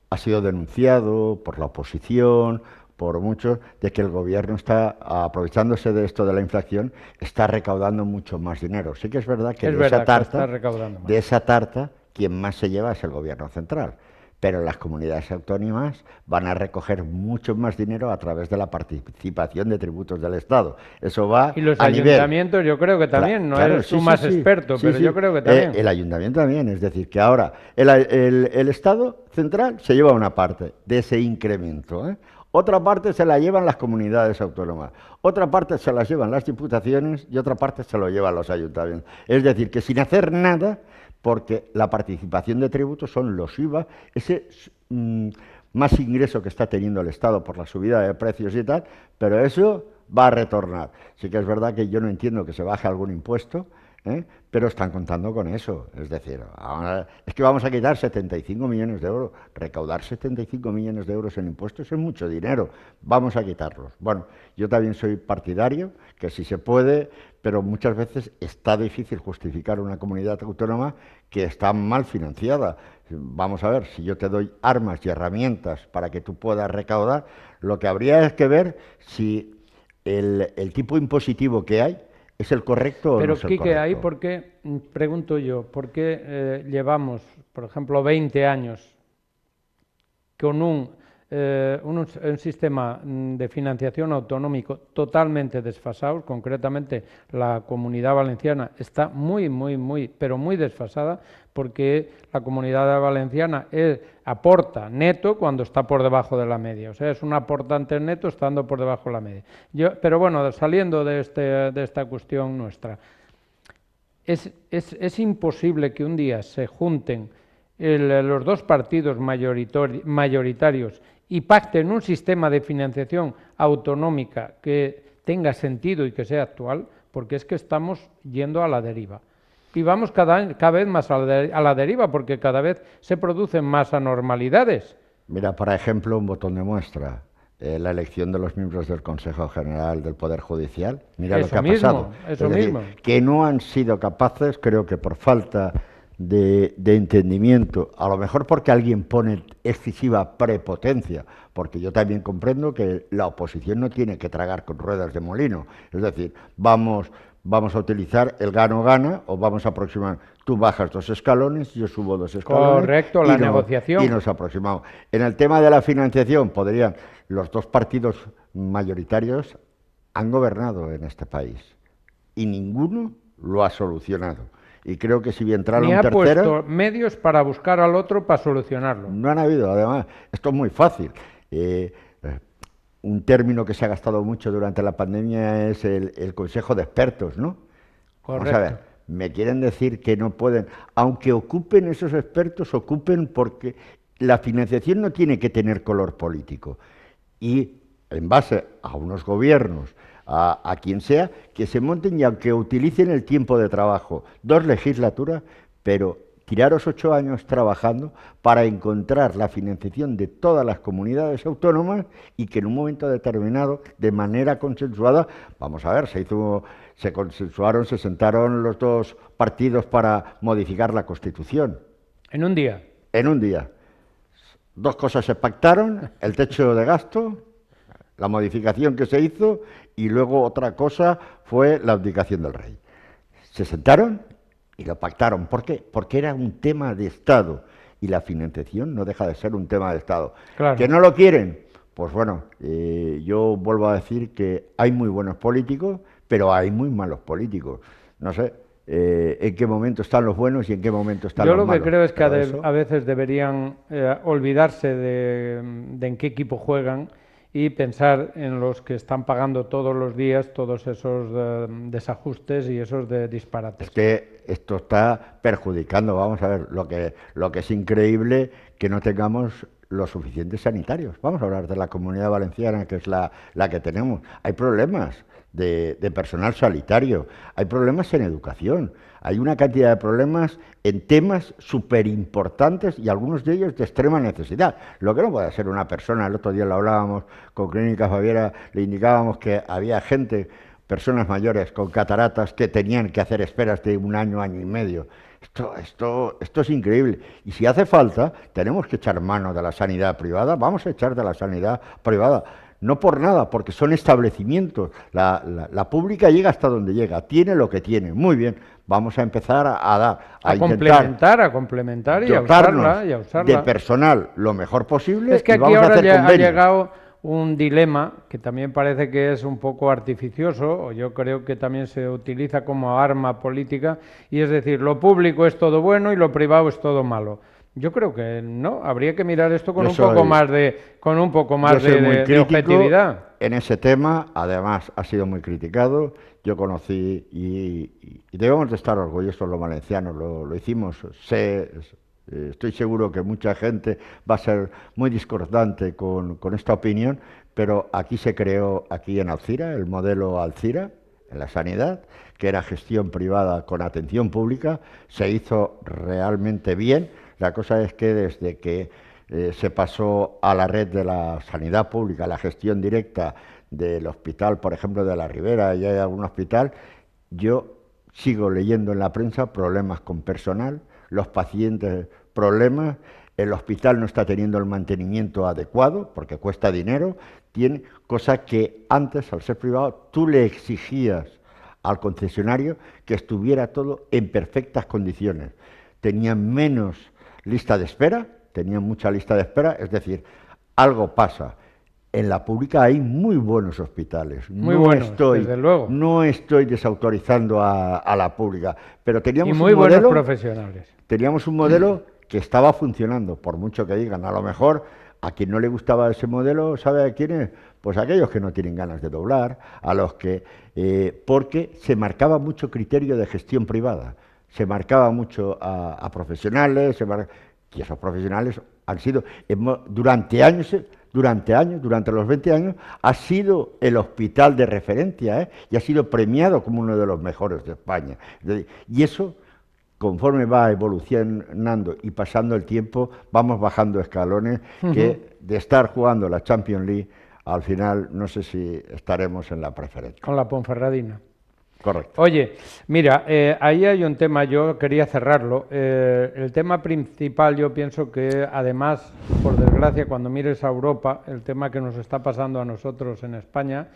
ha sido denunciado por la oposición, por muchos, de que el gobierno está, aprovechándose de esto de la inflación, está recaudando mucho más dinero. Sí que es verdad que de esa tarta, quien más se lleva es el gobierno central. Pero las comunidades autónomas van a recoger mucho más dinero a través de la participación de tributos del Estado. Eso va y los ayuntamientos yo creo que también, no eres tú más experto, pero yo creo que también. El ayuntamiento también, es decir, que ahora el Estado central se lleva una parte de ese incremento, ¿eh? Otra parte se la llevan las comunidades autónomas, otra parte se la llevan las diputaciones y otra parte se lo llevan los ayuntamientos. Es decir, que sin hacer nada, porque la participación de tributos son los IVA, ese más ingreso que está teniendo el Estado por la subida de precios y tal, pero eso va a retornar. Sí que es verdad que yo no entiendo que se baje algún impuesto, pero están contando con eso. Es decir, ahora, es que vamos a quitar 75 millones de euros. Recaudar 75 millones de euros en impuestos es mucho dinero. Vamos a quitarlos. Bueno, yo también soy partidario, que sí se puede, pero muchas veces está difícil justificar una comunidad autónoma que está mal financiada. Vamos a ver, si yo te doy armas y herramientas para que tú puedas recaudar, lo que habría es que ver si el tipo impositivo que hay ¿es el correcto o no es el correcto? Pero, Quique, ahí por qué, pregunto yo, ¿por qué llevamos, por ejemplo, 20 años con un sistema de financiación autonómico totalmente desfasado? Concretamente, la Comunidad Valenciana está pero muy desfasada, porque la Comunidad Valenciana aporta neto cuando está por debajo de la media, o sea, es un aportante neto estando por debajo de la media. Pero bueno, saliendo de esta cuestión nuestra, es imposible que un día se junten los dos partidos mayoritarios y pacten un sistema de financiación autonómica que tenga sentido y que sea actual, porque es que estamos yendo a la deriva. Y vamos cada vez más a la deriva, porque cada vez se producen más anormalidades. Mira, por ejemplo, un botón de muestra, la elección de los miembros del Consejo General del Poder Judicial. Mira lo que ha pasado. Eso mismo. Que no han sido capaces, creo que por falta de entendimiento, a lo mejor porque alguien pone excesiva prepotencia, porque yo también comprendo que la oposición no tiene que tragar con ruedas de molino. Es decir, vamos a utilizar el gano-gana o vamos a aproximar. Tú bajas 2 escalones, yo subo 2 escalones. Correcto, la negociación. Y nos aproximamos. En el tema de la financiación, los dos partidos mayoritarios han gobernado en este país y ninguno lo ha solucionado. Y creo que si entrara un tercero... Ni ha puesto medios para buscar al otro para solucionarlo. No han habido, además. Esto es muy fácil. Un término que se ha gastado mucho durante la pandemia es el Consejo de Expertos, ¿no? Correcto. Vamos a ver, me quieren decir que no pueden, aunque ocupen esos expertos, ocupen porque la financiación no tiene que tener color político. Y en base a unos gobiernos, a quien sea, que se monten y aunque utilicen el tiempo de trabajo, 2 legislaturas, pero tiraros 8 años trabajando para encontrar la financiación de todas las comunidades autónomas y que en un momento determinado, de manera consensuada, vamos a ver, se consensuaron, se sentaron los dos partidos para modificar la Constitución. En un día. en un día. Dos cosas se pactaron, el techo de gasto, la modificación que se hizo, y luego otra cosa fue la abdicación del rey. Se sentaron y lo pactaron. ¿Por qué? Porque era un tema de Estado, y la financiación no deja de ser un tema de Estado. Claro. ¿Que no lo quieren? Pues bueno, yo vuelvo a decir que hay muy buenos políticos, pero hay muy malos políticos. No sé en qué momento están los buenos y en qué momento están los malos. Yo lo que creo es que Pero a veces deberían olvidarse de en qué equipo juegan y pensar en los que están pagando todos los días todos esos desajustes y esos disparates. es que esto está perjudicando, vamos a ver, lo que es increíble que no tengamos los suficientes sanitarios. Vamos a hablar de la Comunidad Valenciana, que es la que tenemos. Hay problemas de personal sanitario, hay problemas en educación, hay una cantidad de problemas en temas súper importantes y algunos de ellos de extrema necesidad. Lo que no puede ser una persona, el otro día lo hablábamos con Clínica Baviera, le indicábamos que había gente, personas mayores con cataratas, que tenían que hacer esperas de un año, año y medio. Esto es increíble. Y si hace falta, tenemos que echar mano de la sanidad privada, vamos a echar de la sanidad privada. No por nada, porque son establecimientos. La pública llega hasta donde llega, tiene lo que tiene. Muy bien, vamos a empezar a complementar y dotarnos a usarla. De personal lo mejor posible. Es que y aquí vamos ahora a hacer ha convenios. llegado un dilema que también parece que es un poco artificioso, o yo creo que también se utiliza como arma política, y es decir, lo público es todo bueno y lo privado es todo malo. Yo creo que no, habría que mirar esto con un poco más de objetividad. En ese tema, además, ha sido muy criticado. Yo conocí y debemos de estar orgullosos los valencianos, lo hicimos. Estoy seguro que mucha gente va a ser muy discordante con esta opinión, pero aquí se creó, aquí en Alzira, el modelo Alzira, en la sanidad, que era gestión privada con atención pública, se hizo realmente bien. La cosa es que desde que se pasó a la red de la sanidad pública, la gestión directa del hospital, por ejemplo, de la Ribera, y hay algún hospital, yo sigo leyendo en la prensa problemas con personal, los pacientes problemas, el hospital no está teniendo el mantenimiento adecuado porque cuesta dinero, tiene cosas que antes, al ser privado, tú le exigías al concesionario que estuviera todo en perfectas condiciones. Tenían menos lista de espera, tenían mucha lista de espera, es decir, algo pasa. En la pública hay muy buenos hospitales. Muy buenos, desde luego. No estoy desautorizando a la pública, pero teníamos y muy un modelo, buenos profesionales. Teníamos un modelo que estaba funcionando, por mucho que digan. A lo mejor a quien no le gustaba ese modelo, ¿sabe a quién es? Pues aquellos que no tienen ganas de doblar, a los que... porque se marcaba mucho criterio de gestión privada, se marcaba mucho a profesionales, y esos profesionales han sido, durante los 20 años, ha sido el hospital de referencia, y ha sido premiado como uno de los mejores de España. Y eso, conforme va evolucionando y pasando el tiempo, vamos bajando escalones, que de estar jugando la Champions League, al final no sé si estaremos en la preferente. Con la Ponferradina. Correcto. Oye, mira, ahí hay un tema, yo quería cerrarlo. El tema principal, yo pienso que además, por desgracia, cuando mires a Europa, el tema que nos está pasando a nosotros en España,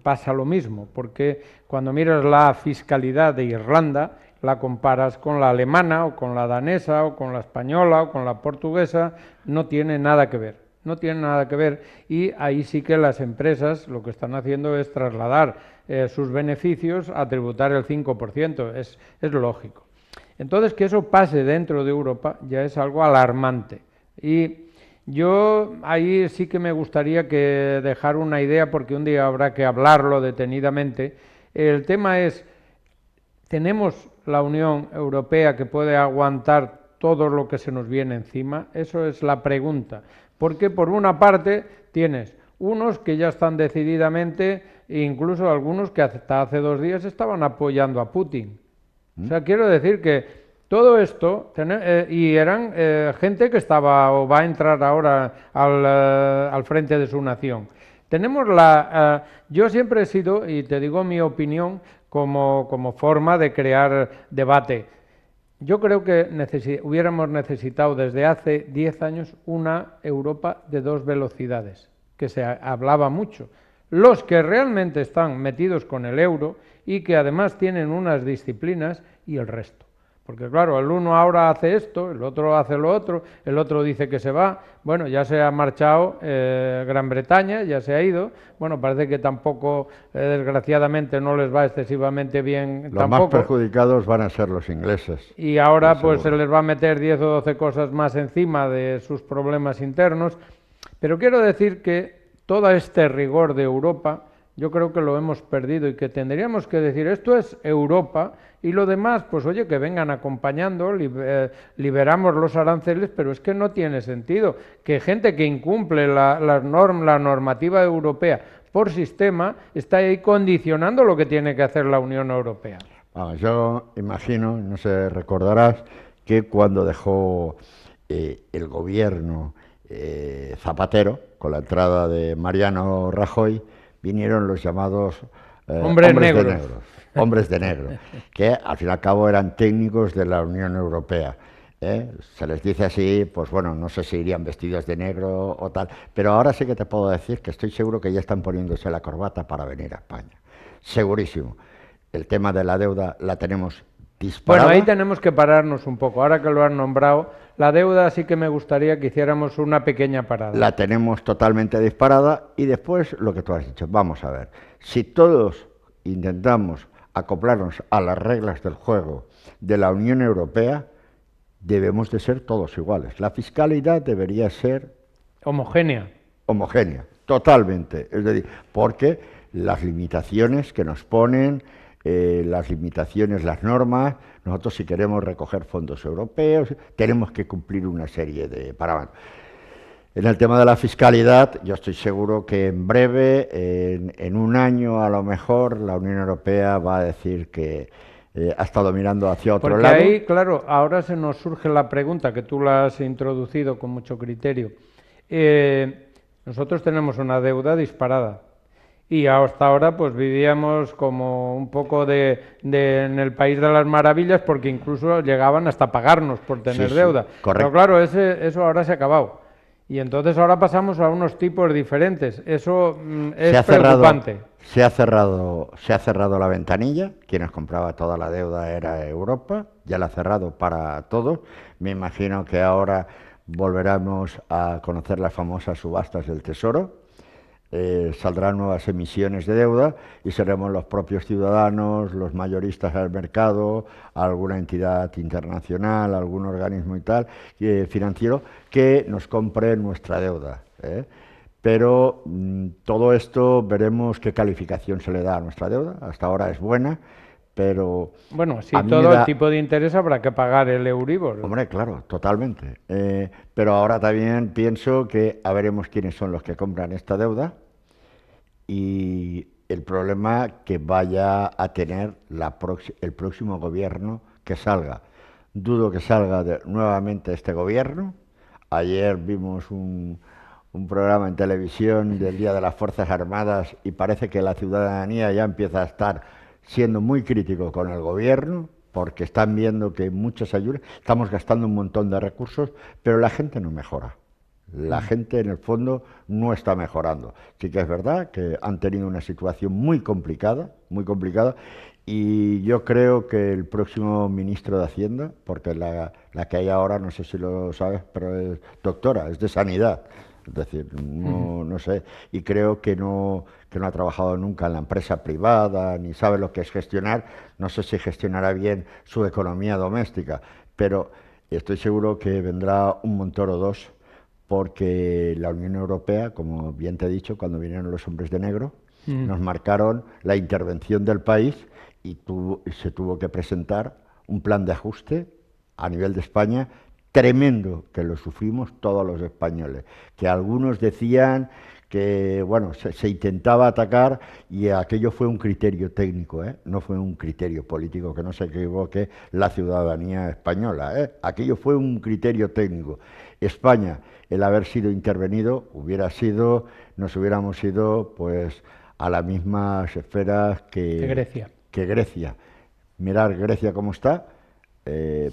pasa lo mismo, porque cuando miras la fiscalidad de Irlanda, la comparas con la alemana o con la danesa o con la española o con la portuguesa, no tiene nada que ver. No tiene nada que ver, y ahí sí que las empresas lo que están haciendo es trasladar sus beneficios a tributar el 5%, es lógico. Entonces, que eso pase dentro de Europa ya es algo alarmante, y yo ahí sí que me gustaría que dejar una idea, porque un día habrá que hablarlo detenidamente. El tema es, ¿tenemos la Unión Europea que puede aguantar todo lo que se nos viene encima? Eso es la pregunta. Porque por una parte tienes unos que ya están decididamente, incluso algunos que hasta hace 2 días estaban apoyando a Putin. O sea, quiero decir que todo esto, y eran gente que estaba o va a entrar ahora al frente de su nación. Tenemos yo siempre he sido, y te digo mi opinión como forma de crear debate, Yo creo que hubiéramos necesitado desde hace 10 años una Europa de dos velocidades, que se hablaba mucho. Los que realmente están metidos con el euro y que además tienen unas disciplinas y el resto. Porque claro, el uno ahora hace esto, el otro hace lo otro, el otro dice que se va. Bueno, ya se ha marchado Gran Bretaña, ya se ha ido. Bueno, parece que tampoco, desgraciadamente, no les va excesivamente bien Los más tampoco. perjudicados van a ser los ingleses. Y ahora pues se Seguro. les va a meter 10 o 12 cosas más encima de sus problemas internos. Pero quiero decir que todo este rigor de Europa, yo creo que lo hemos perdido y que tendríamos que decir, esto es Europa y lo demás, pues oye, que vengan acompañando, liberamos los aranceles, pero es que no tiene sentido que gente que incumple la normativa europea por sistema está ahí condicionando lo que tiene que hacer la Unión Europea. Vamos, yo imagino, no sé, recordarás que cuando dejó el gobierno Zapatero, con la entrada de Mariano Rajoy, vinieron los llamados Hombres negros. hombres de negro, que al fin y al cabo eran técnicos de la Unión Europea. Se les dice así, pues bueno, no sé si irían vestidos de negro o tal, pero ahora sí que te puedo decir que estoy seguro que ya están poniéndose la corbata para venir a España. Segurísimo. El tema de la deuda la tenemos disparada. Bueno, ahí tenemos que pararnos un poco. Ahora que lo han nombrado, la deuda sí que me gustaría que hiciéramos una pequeña parada. La tenemos totalmente disparada y después lo que tú has dicho. Vamos a ver, si todos intentamos acoplarnos a las reglas del juego de la Unión Europea, debemos de ser todos iguales. La fiscalidad debería ser homogénea. Homogénea, totalmente. Es decir, porque las limitaciones que nos ponen, las limitaciones, las normas, nosotros si queremos recoger fondos europeos, tenemos que cumplir una serie de parámetros. En el tema de la fiscalidad, yo estoy seguro que en breve, en un año a lo mejor, la Unión Europea va a decir que ha estado mirando hacia otro Porque lado. ahí, claro, ahora se nos surge la pregunta, que tú la has introducido con mucho criterio. Nosotros tenemos una deuda disparada. Y hasta ahora pues vivíamos como un poco en el país de las maravillas, porque incluso llegaban hasta pagarnos por tener Sí, deuda. correcto. Pero claro, eso ahora se ha acabado. Y entonces ahora pasamos a unos tipos diferentes. Eso es preocupante. Se ha cerrado la ventanilla. Quien nos compraba toda la deuda era Europa. Ya la ha cerrado para todos. Me imagino que ahora volveremos a conocer las famosas subastas del Tesoro. Saldrán nuevas emisiones de deuda y seremos los propios ciudadanos, los mayoristas del mercado, alguna entidad internacional, algún organismo y tal, financiero, que nos compre nuestra deuda. Pero todo esto veremos qué calificación se le da a nuestra deuda. Hasta ahora es buena, pero... Bueno, si todo el tipo de interés habrá que pagar el Euribor. Hombre, claro, totalmente. Pero ahora también pienso que a veremos quiénes son los que compran esta deuda y el problema que vaya a tener el próximo gobierno que salga. Dudo que salga nuevamente este gobierno. Ayer vimos un programa en televisión del Día de las Fuerzas Armadas y parece que la ciudadanía ya empieza a estar siendo muy crítico con el gobierno porque están viendo que muchas ayudas, estamos gastando un montón de recursos, pero la gente no mejora. La gente en el fondo no está mejorando. Sí que es verdad que han tenido una situación muy complicada, y yo creo que el próximo ministro de Hacienda, porque la que hay ahora, no sé si lo sabes, pero es doctora, es de Sanidad. Es decir, no sé, y creo que no ha trabajado nunca en la empresa privada, ni sabe lo que es gestionar, no sé si gestionará bien su economía doméstica, pero estoy seguro que vendrá un Montoro 2, porque la Unión Europea, como bien te he dicho, cuando vinieron los hombres de negro, nos marcaron la intervención del país y se tuvo que presentar un plan de ajuste a nivel de España tremendo, que lo sufrimos todos los españoles, que algunos decían que bueno, se intentaba atacar y aquello fue un criterio técnico, no fue un criterio político, que no se equivoque la ciudadanía española, aquello fue un criterio técnico. España, el haber sido intervenido, nos hubiéramos ido pues a las mismas esferas que Grecia. Mirar Grecia cómo está.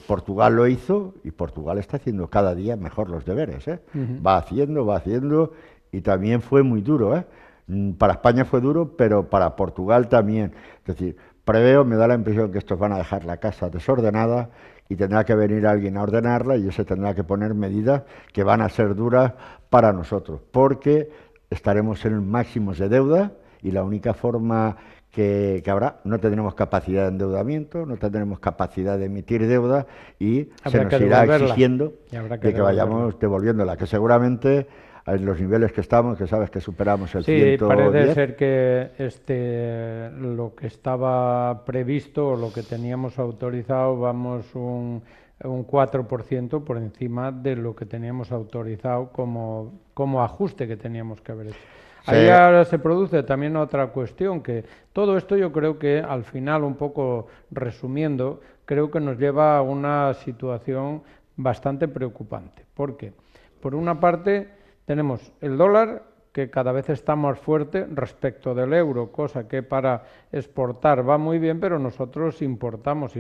Portugal lo hizo y Portugal está haciendo cada día mejor los deberes, ¿eh? Va haciendo y también fue muy duro, ¿eh? Para España fue duro, pero para Portugal también. Es decir, preveo, me da la impresión que estos van a dejar la casa desordenada y tendrá que venir alguien a ordenarla y ese tendrá que poner medidas que van a ser duras para nosotros, porque estaremos en máximos de deuda y la única forma que habrá, no tendremos capacidad de endeudamiento, no tendremos capacidad de emitir deuda y se nos irá exigiendo de que vayamos devolviéndola, que seguramente en los niveles que estamos, que sabes que superamos el 110. Sí, parece ser que lo que estaba previsto o lo que teníamos autorizado, vamos un 4% por encima de lo que teníamos autorizado como ajuste que teníamos que haber hecho. Sí. Ahí ahora se produce también otra cuestión, que todo esto yo creo que al final, un poco resumiendo, creo que nos lleva a una situación bastante preocupante. ¿Por qué? Por una parte, tenemos el dólar, que cada vez está más fuerte respecto del euro, cosa que para exportar va muy bien, pero nosotros importamos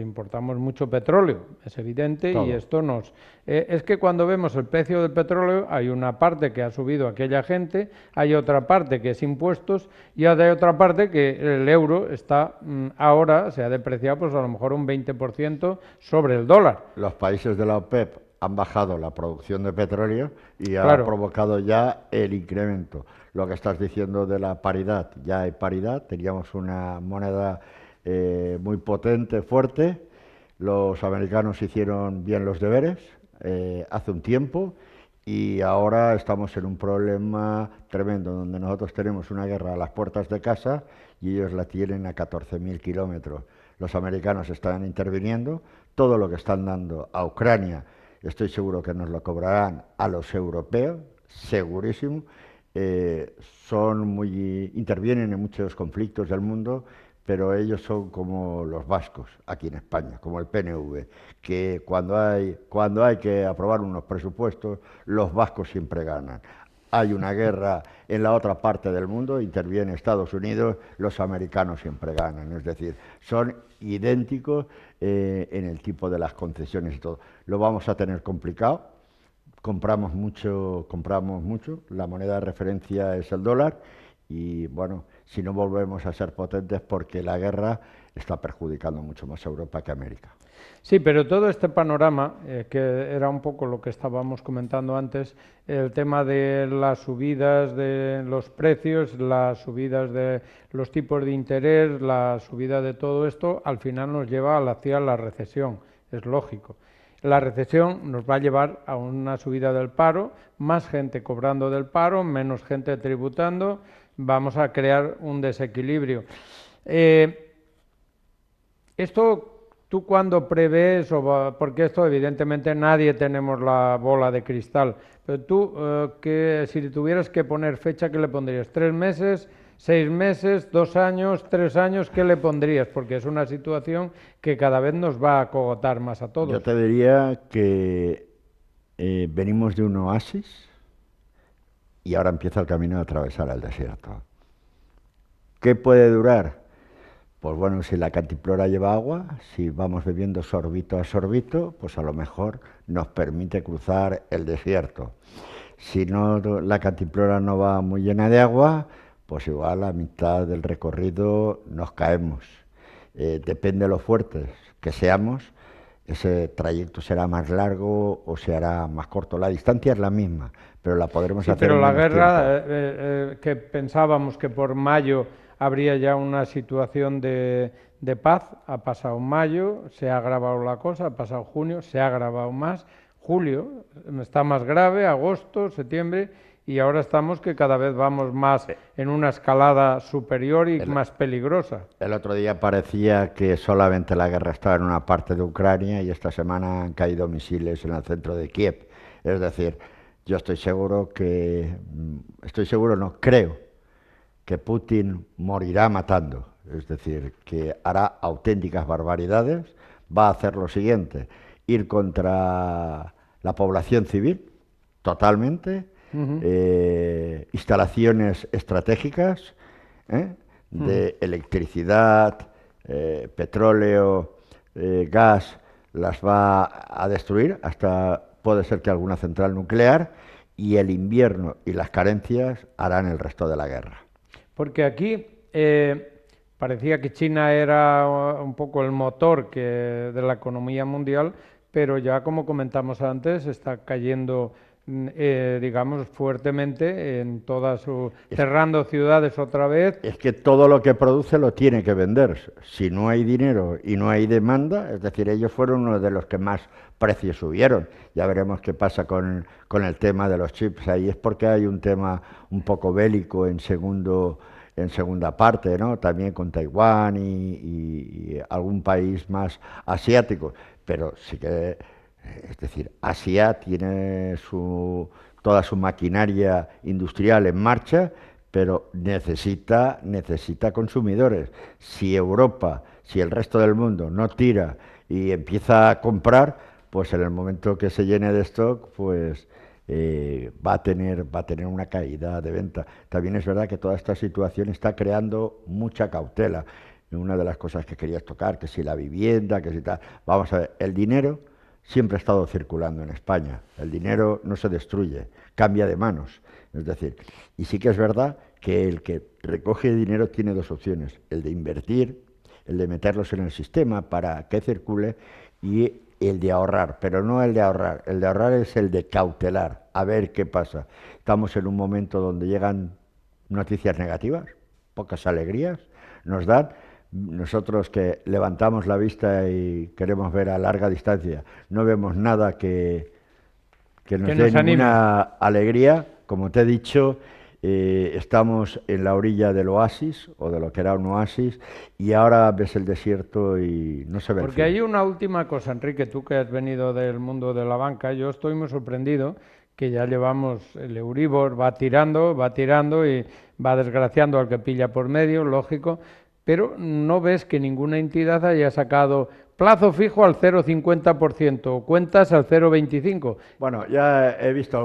mucho petróleo, es evidente. Todo. Y esto nos... es que cuando vemos el precio del petróleo hay una parte que ha subido aquella gente, hay otra parte que es impuestos y hay otra parte que el euro está ahora, se ha depreciado pues a lo mejor un 20% sobre el dólar. Los países de la OPEP han bajado la producción de petróleo y ha provocado ya el incremento. Lo que estás diciendo de la paridad, ya hay paridad, teníamos una moneda muy potente, fuerte, los americanos hicieron bien los deberes hace un tiempo y ahora estamos en un problema tremendo, donde nosotros tenemos una guerra a las puertas de casa y ellos la tienen a 14.000 kilómetros. Los americanos están interviniendo, todo lo que están dando a Ucrania, estoy seguro que nos lo cobrarán a los europeos, segurísimo. Intervienen en muchos conflictos del mundo, pero ellos son como los vascos aquí en España, como el PNV, que cuando hay que aprobar unos presupuestos, los vascos siempre ganan. Hay una guerra en la otra parte del mundo, interviene Estados Unidos, los americanos siempre ganan. Es decir, son idénticos en el tipo de las concesiones y todo. Lo vamos a tener complicado, compramos mucho, la moneda de referencia es el dólar y bueno, si no volvemos a ser potentes porque la guerra está perjudicando mucho más a Europa que a América. Sí, pero todo este panorama, que era un poco lo que estábamos comentando antes, el tema de las subidas de los precios, las subidas de los tipos de interés, la subida de todo esto, al final nos lleva hacia la recesión, es lógico. La recesión nos va a llevar a una subida del paro, más gente cobrando del paro, menos gente tributando, vamos a crear un desequilibrio. Esto... ¿Tú cuándo prevés, porque esto evidentemente nadie tenemos la bola de cristal, pero tú, si tuvieras que poner fecha, ¿qué le pondrías? ¿3 meses, 6 meses, 2 años, 3 años? ¿Qué le pondrías? Porque es una situación que cada vez nos va a cogotar más a todos. Yo te diría que venimos de un oasis y ahora empieza el camino de atravesar el desierto. ¿Qué puede durar? Pues bueno, si la cantimplora lleva agua, si vamos bebiendo sorbito a sorbito, pues a lo mejor nos permite cruzar el desierto. Si no, la cantimplora no va muy llena de agua, pues igual a mitad del recorrido nos caemos. Depende de lo fuertes que seamos, ese trayecto será más largo o se hará más corto. La distancia es la misma, pero la podremos hacer en menos tiempo. Pero la guerra, que pensábamos que por mayo habría ya una situación de paz, ha pasado mayo, se ha agravado la cosa, ha pasado junio, se ha agravado más, julio está más grave, agosto, septiembre, y ahora estamos que cada vez vamos más en una escalada superior y más peligrosa. El otro día parecía que solamente la guerra estaba en una parte de Ucrania y esta semana han caído misiles en el centro de Kiev. Es decir, yo creo que Putin morirá matando, es decir, que hará auténticas barbaridades, va a hacer lo siguiente, ir contra la población civil, totalmente, instalaciones estratégicas de electricidad, petróleo, gas, las va a destruir, hasta puede ser que alguna central nuclear, y el invierno y las carencias harán el resto de la guerra. Porque aquí parecía que China era un poco el motor de la economía mundial, pero ya como comentamos antes, está cayendo, digamos, fuertemente en cerrando ciudades otra vez. Es que todo lo que produce lo tiene que vender. Si no hay dinero y no hay demanda, es decir, ellos fueron uno de los que más precios subieron. Ya veremos qué pasa con el tema de los chips. Ahí es porque hay un tema un poco bélico en segunda parte, ¿no? También con Taiwán y algún país más asiático. Pero sí que, es decir, Asia tiene toda su maquinaria industrial en marcha, pero necesita consumidores. Si Europa, si el resto del mundo no tira y empieza a comprar, pues en el momento que se llene de stock, pues va a tener una caída de venta. También es verdad que toda esta situación está creando mucha cautela. Una de las cosas que querías tocar, que si la vivienda, que si tal. Vamos a ver, el dinero siempre ha estado circulando en España. El dinero no se destruye, cambia de manos. Es decir, y sí que es verdad que el que recoge dinero tiene dos opciones: el de invertir, el de meterlos en el sistema para que circule, y el de ahorrar, pero no el de ahorrar. El de ahorrar es el de cautelar, a ver qué pasa. Estamos en un momento donde llegan noticias negativas, pocas alegrías, nos dan. Nosotros que levantamos la vista y queremos ver a larga distancia, no vemos nada que nos dé ninguna alegría. Como te he dicho, estamos en la orilla del oasis, o de lo que era un oasis, y ahora ves el desierto y no se ve el Porque fin. hay una última cosa, Enrique, tú que has venido del mundo de la banca, yo estoy muy sorprendido que ya llevamos, el Euribor va tirando y va desgraciando al que pilla por medio, lógico, pero no ves que ninguna entidad haya sacado plazo fijo al 0,50% o cuentas al 0,25%. Bueno, ya he visto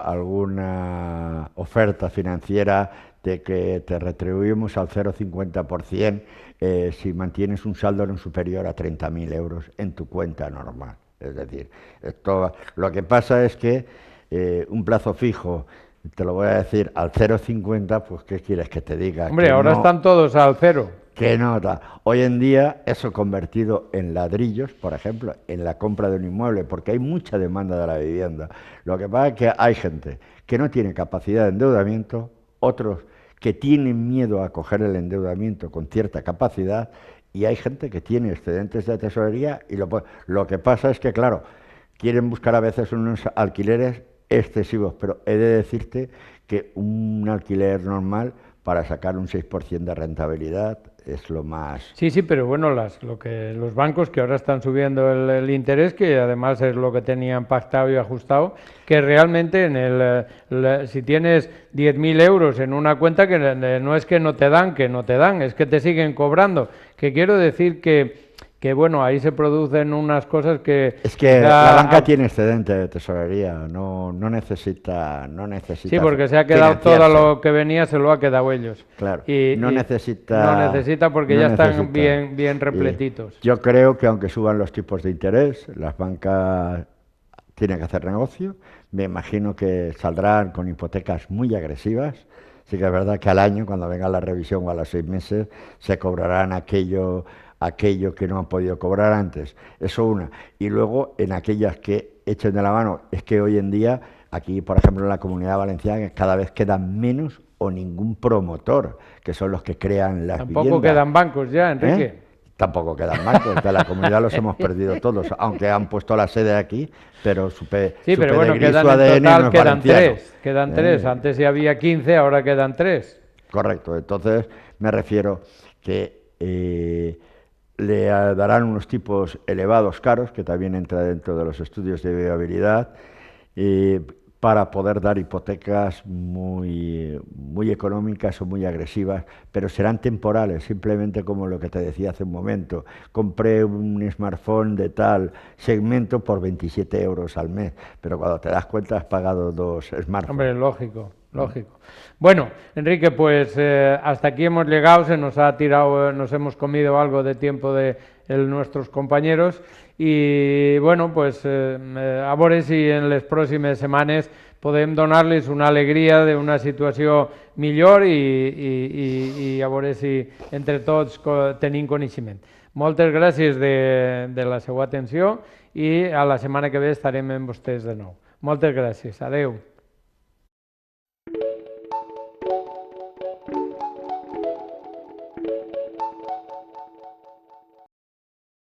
alguna oferta financiera de que te retribuimos al 0,50% si mantienes un saldo no superior a 30.000 euros en tu cuenta normal. Es decir, lo que pasa es que un plazo fijo, te lo voy a decir, al 0,50, pues ¿qué quieres que te diga? Hombre, Que ahora no, están todos al cero. ¿qué nota? Hoy en día eso convertido en ladrillos, por ejemplo, en la compra de un inmueble, porque hay mucha demanda de la vivienda. Lo que pasa es que hay gente que no tiene capacidad de endeudamiento, otros que tienen miedo a coger el endeudamiento con cierta capacidad, y hay gente que tiene excedentes de tesorería y lo que pasa es que, claro, quieren buscar a veces unos alquileres excesivos, pero he de decirte que un alquiler normal para sacar un 6% de rentabilidad es lo más. Sí, sí, pero bueno, los bancos que ahora están subiendo el interés, que además es lo que tenían pactado y ajustado, que realmente si tienes 10.000 euros en una cuenta, que no es que no te dan, es que te siguen cobrando. Que quiero decir que bueno, ahí se producen unas cosas que... Es que la banca tiene excedente de tesorería, no necesita Sí, porque se ha quedado todo lo que venía, se lo ha quedado ellos. Claro, No necesita porque ya están bien repletitos. Yo creo que aunque suban los tipos de interés, las bancas tienen que hacer negocio. Me imagino que saldrán con hipotecas muy agresivas. Sí que es verdad que al año, cuando venga la revisión o a los 6 meses, se cobrarán aquello que no han podido cobrar antes. Eso una. Y luego, en aquellas que echen de la mano, es que hoy en día, aquí, por ejemplo, en la Comunidad Valenciana, cada vez quedan menos o ningún promotor, que son los que crean las viviendas. Tampoco quedan bancos ya, Enrique. Tampoco quedan bancos, de la comunidad los hemos perdido todos, aunque han puesto la sede aquí, pero sí, pero bueno, quedan en total, no quedan tres. Antes ya había 15, ahora quedan 3. Correcto, entonces me refiero que le darán unos tipos elevados caros, que también entra dentro de los estudios de viabilidad, para poder dar hipotecas muy económicas o muy agresivas, pero serán temporales, simplemente como lo que te decía hace un momento. Compré un smartphone de tal segmento por 27 euros al mes, pero cuando te das cuenta has pagado 2 smartphones. Hombre, lógico. Bueno, Enrique, pues hasta aquí hemos llegado, se nos ha tirado, nos hemos comido algo de tiempo de nuestros compañeros i bueno, pues, a veure si en les pròximes setmanes podem donar-los una alegria d'una situació millor i a veure si entre tots tenim coneixement. Moltes gràcies de la seva atenció i a la setmana que ve estarem amb vostès de nou. Moltes gràcies. Adeu.